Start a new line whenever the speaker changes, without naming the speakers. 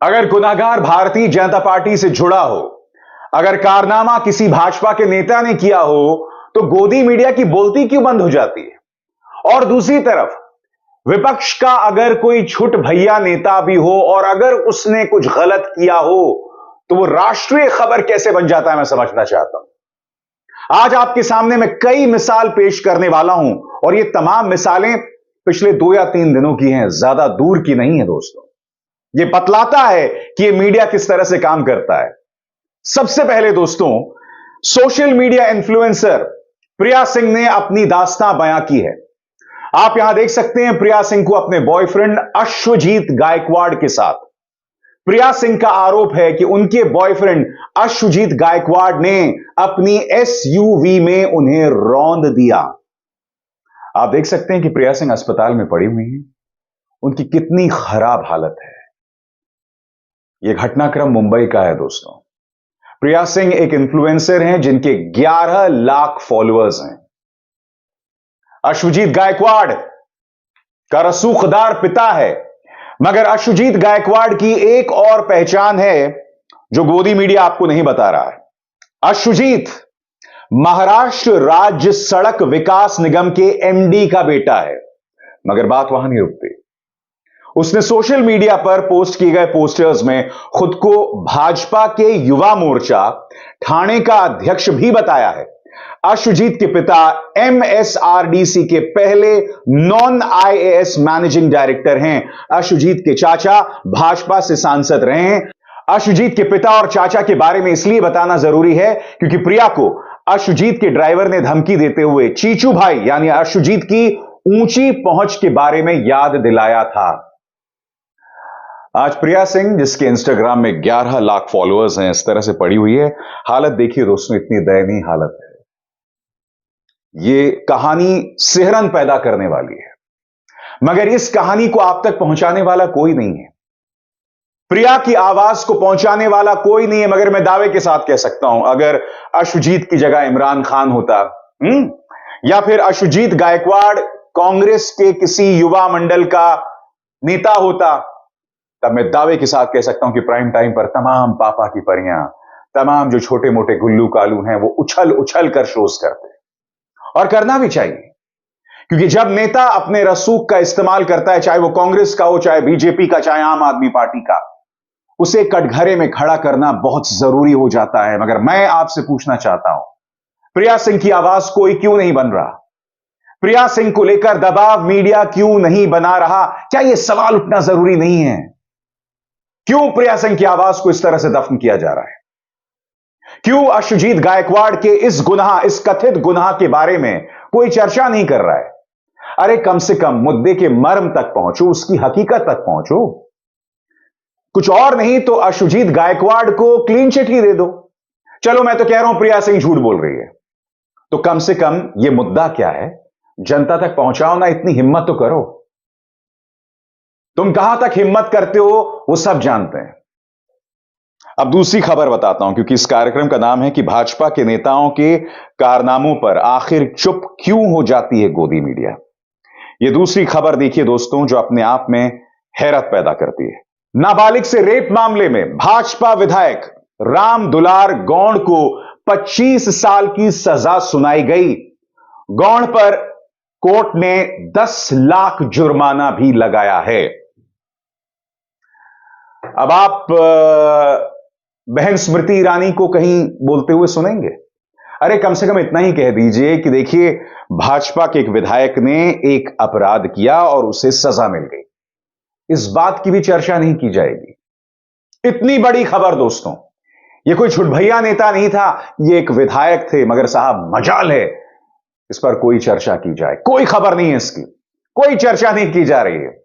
अगर गुनाहगार भारतीय जनता पार्टी से जुड़ा हो, अगर कारनामा किसी भाजपा के नेता ने किया हो, तो गोदी मीडिया की बोलती क्यों बंद हो जाती है? और दूसरी तरफ विपक्ष का अगर कोई छुट भैया नेता भी हो और अगर उसने कुछ गलत किया हो, तो वो राष्ट्रीय खबर कैसे बन जाता है, मैं समझना चाहता हूं। आज आपके सामने मैं कई मिसाल पेश करने वाला हूं और ये तमाम मिसालें पिछले 2 या 3 दिनों की हैं, ज्यादा दूर की नहीं है दोस्तों। ये बतलाता है कि ये मीडिया किस तरह से काम करता है। सबसे पहले दोस्तों, सोशल मीडिया इन्फ्लुएंसर प्रिया सिंह ने अपनी दास्तां बयां की है। आप यहां देख सकते हैं प्रिया सिंह को अपने बॉयफ्रेंड अश्वजीत गायकवाड़ के साथ। प्रिया सिंह का आरोप है कि उनके बॉयफ्रेंड अश्वजीत गायकवाड़ ने अपनी एसयूवी में उन्हें रौंद दिया। आप देख सकते हैं कि प्रिया सिंह अस्पताल में पड़ी हुई हैं। उनकी कितनी खराब हालत है। यह घटनाक्रम मुंबई का है दोस्तों। प्रिया सिंह एक इन्फ्लुएंसर हैं जिनके 11 लाख फॉलोअर्स हैं। अश्वजीत गायकवाड़ का रसूखदार पिता है, मगर अश्वजीत गायकवाड़ की एक और पहचान है जो गोदी मीडिया आपको नहीं बता रहा है। अश्वजीत महाराष्ट्र राज्य सड़क विकास निगम के एमडी का बेटा है, मगर बात वहां नहीं रुकती। उसने सोशल मीडिया पर पोस्ट किए गए पोस्टर्स में खुद को भाजपा के युवा मोर्चा ठाणे का अध्यक्ष भी बताया है। अश्वजीत के पिता एमएसआरडीसी के पहले नॉन आईएएस मैनेजिंग डायरेक्टर हैं। अश्वजीत के चाचा भाजपा से सांसद रहे हैं। अश्वजीत के पिता और चाचा के बारे में इसलिए बताना जरूरी है क्योंकि प्रिया को अश्वजीत के ड्राइवर ने धमकी देते हुए चीचू भाई यानी अश्वजीत की ऊंची पहुंच के बारे में याद दिलाया था। आज प्रिया सिंह, जिसके इंस्टाग्राम में 11 लाख फॉलोअर्स हैं, इस तरह से पड़ी हुई है। हालत देखिए दोस्तों, इतनी दयनीय हालत है। ये कहानी सिहरन पैदा करने वाली है, मगर इस कहानी को आप तक पहुंचाने वाला कोई नहीं है। प्रिया की आवाज को पहुंचाने वाला कोई नहीं है, मगर मैं दावे के साथ कह सकता हूं, अगर अश्वजीत की जगह इमरान खान होता, या फिर अश्वजीत गायकवाड़ कांग्रेस के किसी युवा मंडल का नेता होता, तब मैं दावे के साथ कह सकता हूं कि प्राइम टाइम पर तमाम पापा की परियां, तमाम जो छोटे मोटे गुल्लू कालू हैं, वो उछल उछल कर शोज करते हैं। और करना भी चाहिए, क्योंकि जब नेता अपने रसूख का इस्तेमाल करता है, चाहे वो कांग्रेस का हो, चाहे बीजेपी का, चाहे आम आदमी पार्टी का, उसे कटघरे में खड़ा करना बहुत जरूरी हो जाता है। मगर मैं आपसे पूछना चाहता हूं, प्रिया सिंह की आवाज कोई क्यों नहीं बन रहा? प्रिया सिंह को लेकर दबाव मीडिया क्यों नहीं बना रहा? क्या यह सवाल उठना जरूरी नहीं है? क्यों प्रिया सिंह की आवाज को इस तरह से दफन किया जा रहा है? क्यों अश्वजीत गायकवाड़ के इस कथित गुनाह के बारे में कोई चर्चा नहीं कर रहा है? अरे कम से कम मुद्दे के मर्म तक पहुंचो, उसकी हकीकत तक पहुंचो। कुछ और नहीं तो अश्वजीत गायकवाड़ को क्लीन चिट ही दे दो। चलो मैं तो कह रहा हूं प्रिया सिंह झूठ बोल रही है, तो कम से कम यह मुद्दा क्या है जनता तक पहुंचाओ ना। इतनी हिम्मत तो करो। तुम कहां तक हिम्मत करते हो वो सब जानते हैं। अब दूसरी खबर बताता हूं, क्योंकि इस कार्यक्रम का नाम है कि भाजपा के नेताओं के कारनामों पर आखिर चुप क्यों हो जाती है गोदी मीडिया। यह दूसरी खबर देखिए दोस्तों, जो अपने आप में हैरत पैदा करती है। नाबालिग से रेप मामले में भाजपा विधायक राम दुलार गौंड को 25 साल की सजा सुनाई गई। गौंड पर कोर्ट ने 10 लाख जुर्माना भी लगाया है। अब आप बहन स्मृति ईरानी को कहीं बोलते हुए सुनेंगे? अरे कम से कम इतना ही कह दीजिए कि देखिए, भाजपा के एक विधायक ने एक अपराध किया और उसे सजा मिल गई। इस बात की भी चर्चा नहीं की जाएगी। इतनी बड़ी खबर दोस्तों, यह कोई छुटभैया नेता नहीं था, यह एक विधायक थे, मगर साहब मजाल है इस पर कोई चर्चा की जाए। कोई खबर नहीं है इसकी, कोई चर्चा नहीं की जा रही है।